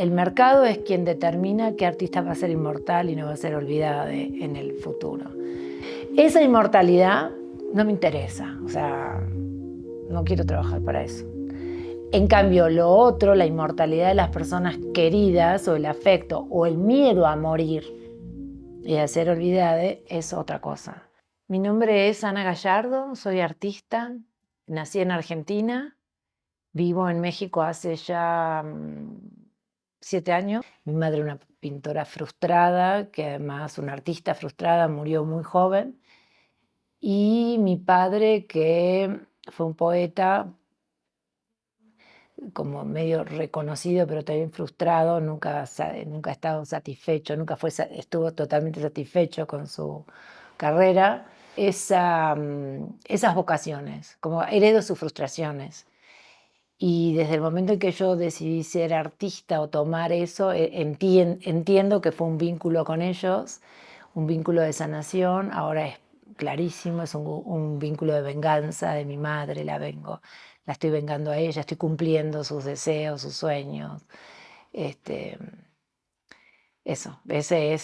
El mercado es quien determina qué artista va a ser inmortal y no va a ser olvidada en el futuro. Esa inmortalidad no me interesa, o sea, no quiero trabajar para eso. En cambio, lo otro, la inmortalidad de las personas queridas o el afecto o el miedo a morir y a ser olvidada es otra cosa. Mi nombre es Ana Gallardo, soy artista, nací en Argentina, vivo en México hace ya 7 años. Mi madre, una pintora frustrada, que además una artista frustrada, murió muy joven. Y mi padre, que fue un poeta como medio reconocido, pero también frustrado, nunca ha estado satisfecho, estuvo totalmente satisfecho con su carrera. Esas vocaciones, como heredo sus frustraciones. Y desde el momento en que yo decidí ser artista o tomar eso, entiendo que fue un vínculo con ellos, un vínculo de sanación. Ahora es clarísimo, es un vínculo de venganza de mi madre, la estoy vengando a ella, estoy cumpliendo sus deseos, sus sueños. Este, ese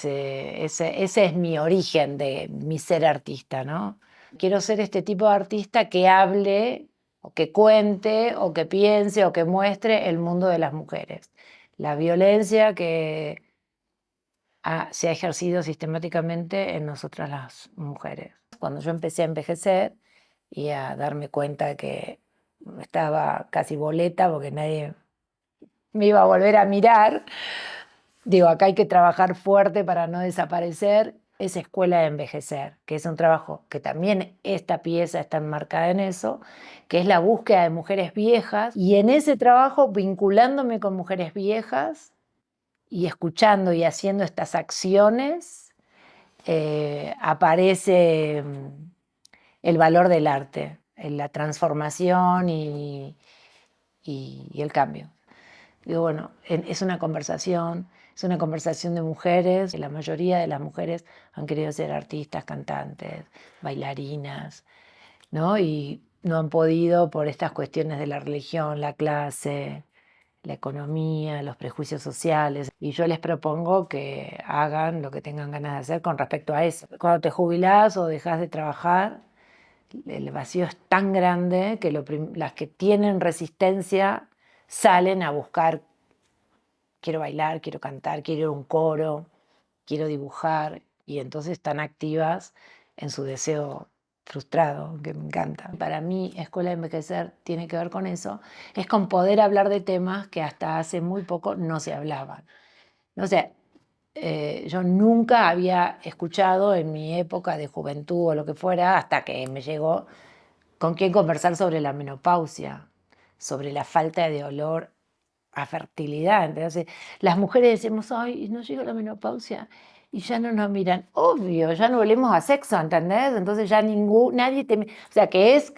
es mi origen de mi ser artista, ¿no? Quiero ser este tipo de artista que hable, o que cuente, o que piense, o que muestre el mundo de las mujeres. La violencia que se ha ejercido sistemáticamente en nosotras las mujeres. Cuando yo empecé a envejecer y a darme cuenta de que estaba casi boleta porque nadie me iba a volver a mirar, digo, acá hay que trabajar fuerte para no desaparecer. Esa escuela de envejecer, que es un trabajo que también esta pieza está enmarcada en eso, que es la búsqueda de mujeres viejas, y en ese trabajo vinculándome con mujeres viejas y escuchando y haciendo estas acciones, aparece el valor del arte, en la transformación y el cambio. Digo, bueno, es una conversación de mujeres. La mayoría de las mujeres han querido ser artistas, cantantes, bailarinas, ¿no? Y no han podido por estas cuestiones de la religión, la clase, la economía, los prejuicios sociales. Y yo les propongo que hagan lo que tengan ganas de hacer con respecto a eso. Cuando te jubilás o dejas de trabajar, el vacío es tan grande que las que tienen resistencia salen a buscar: quiero bailar, quiero cantar, quiero ir a un coro, quiero dibujar, y entonces están activas en su deseo frustrado, que me encanta. Para mí, Escuela de Envejecer tiene que ver con eso, es con poder hablar de temas que hasta hace muy poco no se hablaban. No sé, yo nunca había escuchado en mi época de juventud o lo que fuera, hasta que me llegó, con quién conversar sobre la menopausia, sobre la falta de olor a fertilidad. Entonces, las mujeres decimos: ay, no llega la menopausia, y ya no nos miran. Obvio, ya no volvemos a sexo, ¿entendés? Entonces ya nadie te... O sea, que es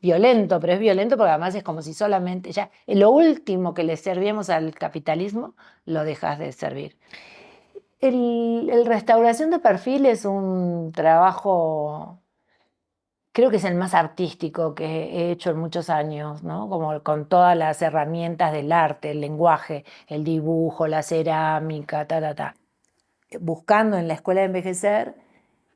violento, pero es violento porque además es como si solamente ya lo último que le servíamos al capitalismo lo dejas de servir. El restauración de perfil es un trabajo, creo que es el más artístico que he hecho en muchos años, ¿no? Como con todas las herramientas del arte, el lenguaje, el dibujo, la cerámica, buscando en la Escuela de Envejecer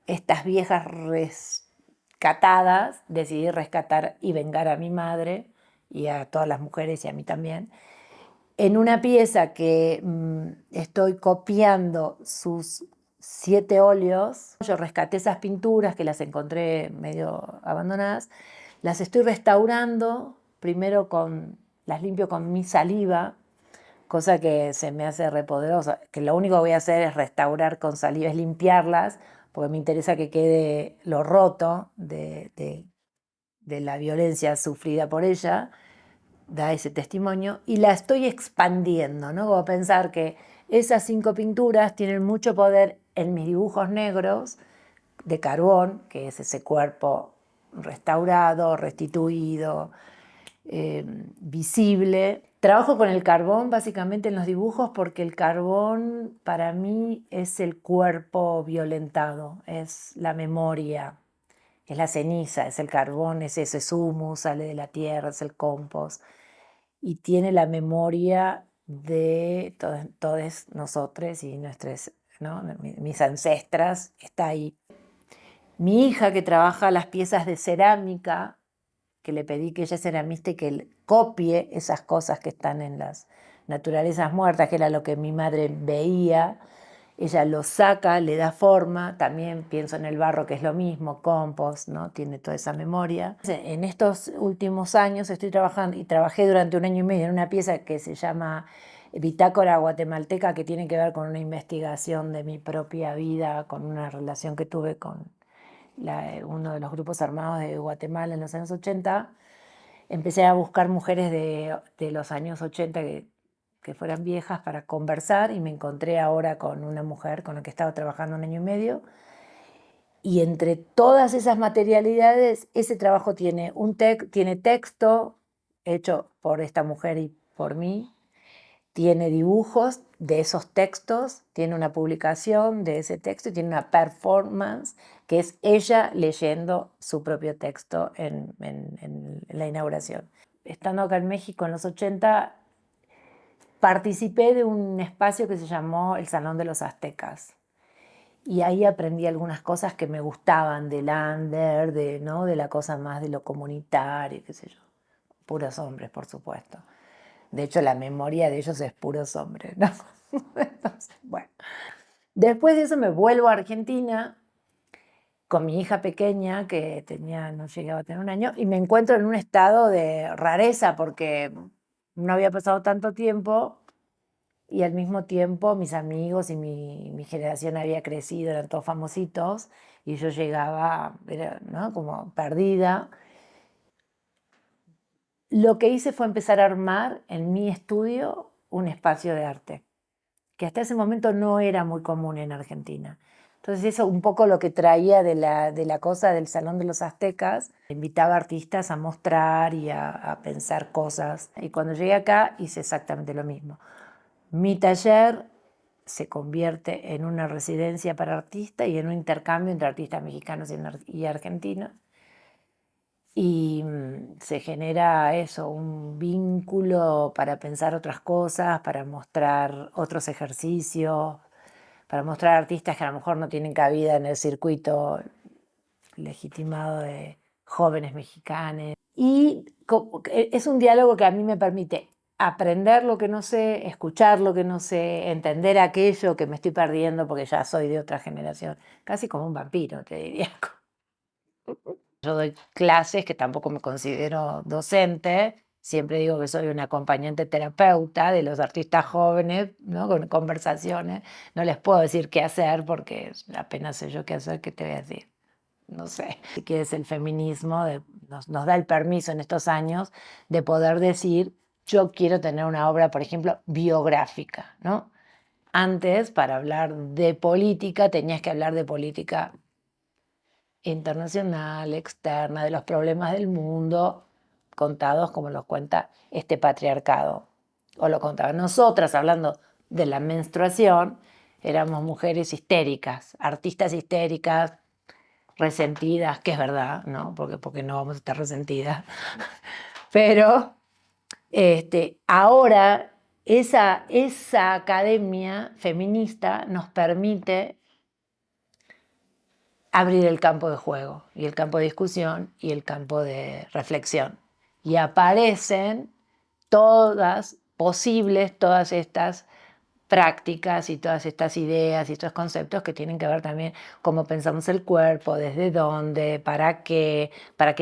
estas viejas rescatadas. Decidí rescatar y vengar a mi madre y a todas las mujeres y a mí también, en una pieza que estoy copiando sus 7 óleos. Yo rescaté esas pinturas que las encontré medio abandonadas, las estoy restaurando, primero las limpio con mi saliva, cosa que se me hace repoderosa, que lo único que voy a hacer es restaurar con saliva, es limpiarlas, porque me interesa que quede lo roto de la violencia sufrida por ella, da ese testimonio, y la estoy expandiendo, ¿no? Como pensar que esas 5 pinturas tienen mucho poder en mis dibujos negros de carbón, que es ese cuerpo restaurado, restituido, visible. Trabajo con el carbón básicamente en los dibujos porque el carbón para mí es el cuerpo violentado, es la memoria, es la ceniza, es el carbón, es ese humus, sale de la tierra, es el compost, y tiene la memoria de todos nosotros y nuestros, ¿no? Mis ancestras, está ahí. Mi hija que trabaja las piezas de cerámica, que le pedí que ella es ceramista y que copie esas cosas que están en las naturalezas muertas, que era lo que mi madre veía. Ella lo saca, le da forma, también pienso en el barro que es lo mismo, compost, ¿no? Tiene toda esa memoria. En estos últimos años estoy trabajando y trabajé durante 1 año y medio en una pieza que se llama Bitácora Guatemalteca, que tiene que ver con una investigación de mi propia vida, con una relación que tuve con uno de los grupos armados de Guatemala en los años 80. Empecé a buscar mujeres de los años 80 que fueran viejas para conversar y me encontré ahora con una mujer con la que estaba trabajando 1 año y medio. Y entre todas esas materialidades, ese trabajo tiene tiene texto hecho por esta mujer y por mí, tiene dibujos de esos textos, tiene una publicación de ese texto y tiene una performance que es ella leyendo su propio texto en la inauguración. Estando acá en México en los 80, participé de un espacio que se llamó el Salón de los Aztecas. Y ahí aprendí algunas cosas que me gustaban del under, ¿no? De la cosa más de lo comunitario, qué sé yo. Puros hombres, por supuesto. De hecho, la memoria de ellos es puros hombres, ¿no? Entonces, bueno. Después de eso me vuelvo a Argentina con mi hija pequeña, que no llegaba a tener 1 año, y me encuentro en un estado de rareza porque no había pasado tanto tiempo y al mismo tiempo mis amigos y mi generación había crecido, eran todos famositos, y yo llegaba, ¿no? Como perdida. Lo que hice fue empezar a armar en mi estudio un espacio de arte, que hasta ese momento no era muy común en Argentina. Entonces eso un poco lo que traía de la cosa del Salón de los Aztecas, invitaba artistas a mostrar y a pensar cosas. Y cuando llegué acá hice exactamente lo mismo. Mi taller se convierte en una residencia para artistas y en un intercambio entre artistas mexicanos y argentinos. Y se genera eso, un vínculo para pensar otras cosas, para mostrar otros ejercicios, para mostrar artistas que a lo mejor no tienen cabida en el circuito legitimado de jóvenes mexicanos. Y es un diálogo que a mí me permite aprender lo que no sé, escuchar lo que no sé, entender aquello que me estoy perdiendo porque ya soy de otra generación, casi como un vampiro, te diría. Yo doy clases, que tampoco me considero docente, siempre digo que soy una acompañante terapeuta de los artistas jóvenes, ¿no? Con conversaciones. No les puedo decir qué hacer porque apenas sé yo qué hacer, ¿qué te voy a decir? No sé. Si quieres, el feminismo nos da el permiso en estos años de poder decir, yo quiero tener una obra, por ejemplo, biográfica, ¿no? Antes, para hablar de política, tenías que hablar de política internacional, externa, de los problemas del mundo, contados como los cuenta este patriarcado. O lo contaban nosotras, hablando de la menstruación, éramos mujeres histéricas, artistas histéricas, resentidas, que es verdad, ¿no? Porque no vamos a estar resentidas. Pero ahora esa academia feminista nos permite abrir el campo de juego y el campo de discusión y el campo de reflexión. Y aparecen todas estas prácticas y todas estas ideas y estos conceptos que tienen que ver también cómo pensamos el cuerpo, desde dónde, para qué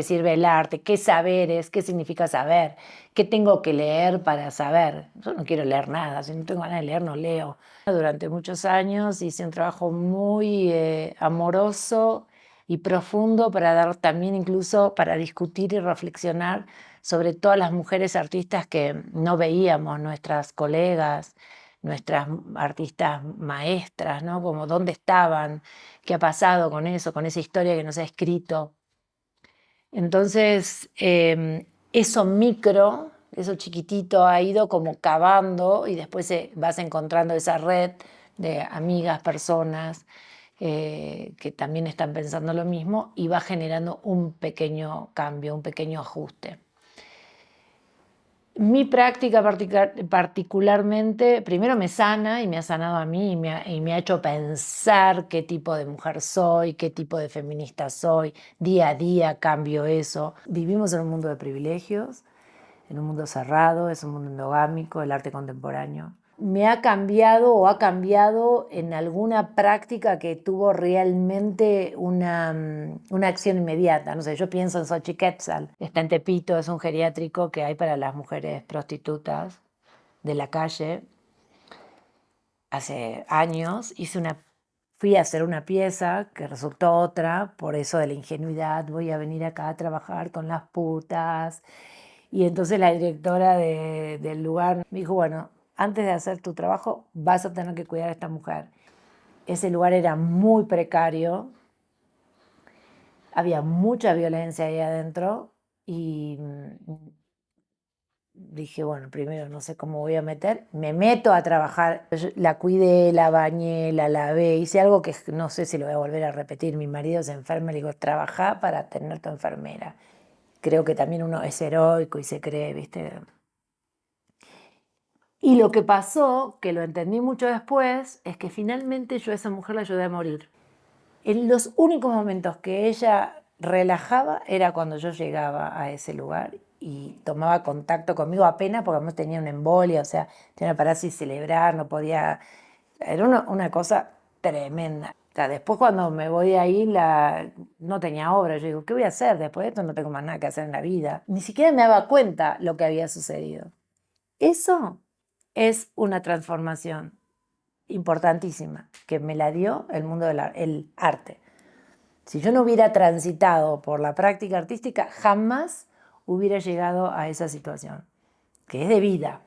sirve el arte, qué saberes, qué significa saber, qué tengo que leer para saber. Yo no quiero leer nada, si no tengo ganas de leer no leo. Durante muchos años hice un trabajo muy amoroso y profundo para dar también incluso para discutir y reflexionar sobre todas las mujeres artistas que no veíamos, nuestras colegas, nuestras artistas maestras, ¿no? Como dónde estaban, qué ha pasado con eso, con esa historia que nos ha escrito. Entonces, eso chiquitito ha ido como cavando y después vas encontrando esa red de amigas, personas que también están pensando lo mismo y va generando un pequeño cambio, un pequeño ajuste. Mi práctica particularmente, primero me sana y me ha sanado a mí y me ha hecho pensar qué tipo de mujer soy, qué tipo de feminista soy. Día a día cambio eso. Vivimos en un mundo de privilegios, en un mundo cerrado, es un mundo endogámico, el arte contemporáneo. Me ha cambiado o ha cambiado en alguna práctica que tuvo realmente una acción inmediata. No sé, yo pienso en Xochiquétzal, está en Tepito, es un geriátrico que hay para las mujeres prostitutas de la calle. Hace años fui a hacer una pieza que resultó otra, por eso de la ingenuidad, voy a venir acá a trabajar con las putas. Y entonces la directora del lugar me dijo, bueno, antes de hacer tu trabajo vas a tener que cuidar a esta mujer. Ese lugar era muy precario, había mucha violencia ahí adentro y dije, bueno, primero no sé cómo voy a meter, me meto a trabajar, la cuidé, la bañé, la lavé, hice algo que no sé si lo voy a volver a repetir, mi marido se enferma, le digo, trabajá para tener tu enfermera. Creo que también uno es heroico y se cree, ¿viste? Y lo que pasó, que lo entendí mucho después, es que finalmente yo a esa mujer la ayudé a morir. En los únicos momentos que ella relajaba era cuando yo llegaba a ese lugar y tomaba contacto conmigo apenas porque además tenía una embolia, o sea, tenía una parálisis cerebral, no podía... Era una cosa tremenda. O sea, después cuando me voy de ahí no tenía obra. Yo digo, ¿qué voy a hacer? Después de esto no tengo más nada que hacer en la vida. Ni siquiera me daba cuenta lo que había sucedido. Eso es una transformación importantísima que me la dio el mundo del arte. Si yo no hubiera transitado por la práctica artística, jamás hubiera llegado a esa situación, que es de vida.